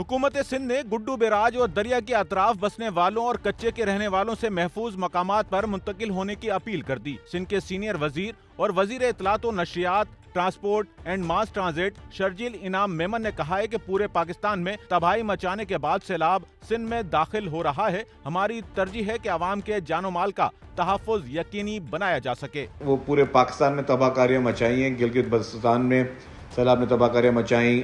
हुकूमत सिंध ने गुड्डू बैराज और दरिया के अतराफ बसने वालों और कच्चे के रहने वालों से महफूज मकामात पर मुंतकिल होने की अपील कर दी। सिंध के सीनियर वजीर और वजीर इत्तलात व नशियात, transport and mass transit Sharjeel Inam Memon ने कहा है कि पूरे पाकिस्तान में तबाही मचाने के बाद सैलाब सिंध में दाखिल हो रहा है। हमारी तरजीह है कि अवाम के जानो माल का तहफ़्फ़ुज़ यकीनी बनाया जा सके। वो पूरे पाकिस्तान में तबाहकारियाँ मचाई हैं। गिलगित बल्तिस्तान में सैलाब ने तबाहकारियाँ मचाई,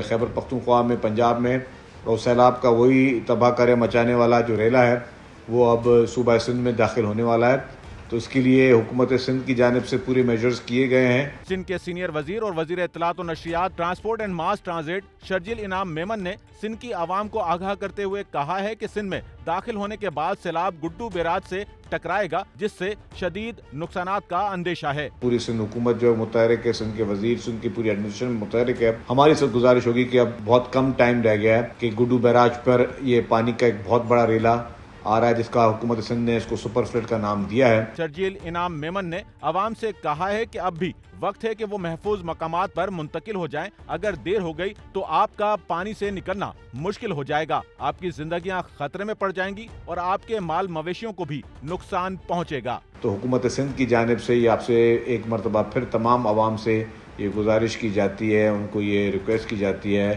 खैबर पख्तूनख्वा में, पंजाब में, और सैलाब का वही तबाहकारियाँ मचाने वाला जो रेला है वो अब सूबा सिंध में दाखिल होने वाला है। तो इसके लिए हुकूमत सिंध की जानिब से पूरे मेजर्स किए गए हैं। सिंध के सीनियर वजीर और वजीर इत्तलात व नशियात, transport and mass transit Sharjeel Inam Memon ने सिंध की आवाम को आगाह करते हुए कहा है कि सिंध में दाखिल होने के बाद सैलाब गुड्डू बैराज से टकराएगा, जिससे शदीद नुकसानात का अंदेशा है। पूरी सिंध हुकूमत जो मुतहरिक है, सिंध के वजीर, सिंध की पूरी एडमिनिस्ट्रेशन मुतहरिक है। हमारी सब गुजारिश होगी कि अब बहुत कम टाइम रह गया है कि गुड्डू बैराज पर ये पानी का एक बहुत बड़ा रेला आ रहा है, जिसका हुकूमत सिंध ने इसको सुपर फ्लड का नाम दिया है। शर्जील इनाम मेमन ने आवाम से कहा है कि अब भी वक्त है कि वो महफूज मकामात पर मुंतकिल हो जाएं। अगर देर हो गई तो आपका पानी से निकलना मुश्किल हो जाएगा, आपकी जिंदगियां खतरे में पड़ जाएंगी और आपके माल मवेशियों को भी नुकसान पहुंचेगा। तो हुकूमत सिंध की जानिब से ये आपसे एक मरतबा फिर तमाम आवाम से ये गुजारिश की जाती है, उनको ये रिक्वेस्ट की जाती है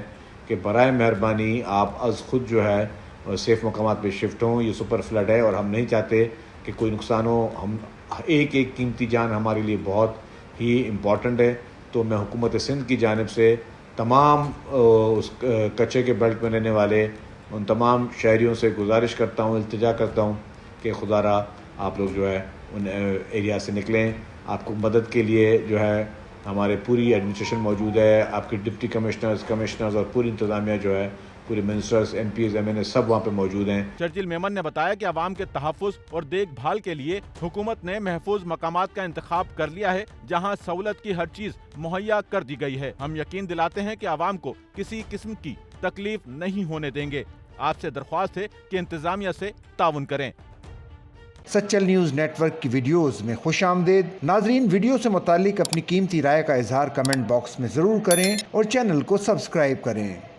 कि बराए मेहरबानी आप अज़ खुद जो है सेफ मकामात पे शिफ्ट हों। ये सुपर फ्लड है और हम नहीं चाहते कि कोई नुकसान हो। हम एक एक कीमती जान हमारे लिए बहुत ही इम्पॉर्टेंट है। तो मैं हुकूमत सिंध की जानिब से तमाम उस कच्चे के बेल्ट में रहने वाले उन तमाम शहरियों से गुजारिश करता हूँ, इल्तिजा करता हूँ कि खुदारा आप लोग जो है उन एरिया से निकलें। आपको मदद के लिए जो है हमारे पूरी एडमिनिस्ट्रेशन मौजूद है, आपके डिप्टी कमिश्नर्स और पूरी इंतज़ामिया जो है, पूरे मिनिस्टर्स, MPs, MNA सब वहाँ पे मौजूद हैं। शर्जील मेमन ने बताया कि आवाम के तहफ़्फ़ुज़ और देखभाल के लिए हुकूमत ने महफूज मकामात का इंतखाब कर लिया है, जहाँ सहूलत की हर चीज मुहैया कर दी गई है। हम यकीन दिलाते हैं कि आवाम को किसी किस्म की तकलीफ नहीं होने देंगे। आपसे दरख्वास्त है कि इंतजामिया से ताउन करें। सच्चल न्यूज़ नेटवर्क की वीडियोज़ में खुश आमदेद। नाजरीन, वीडियो से मुतालिक अपनी कीमती राय का इजहार कमेंट बॉक्स में ज़रूर करें और चैनल को सब्सक्राइब करें।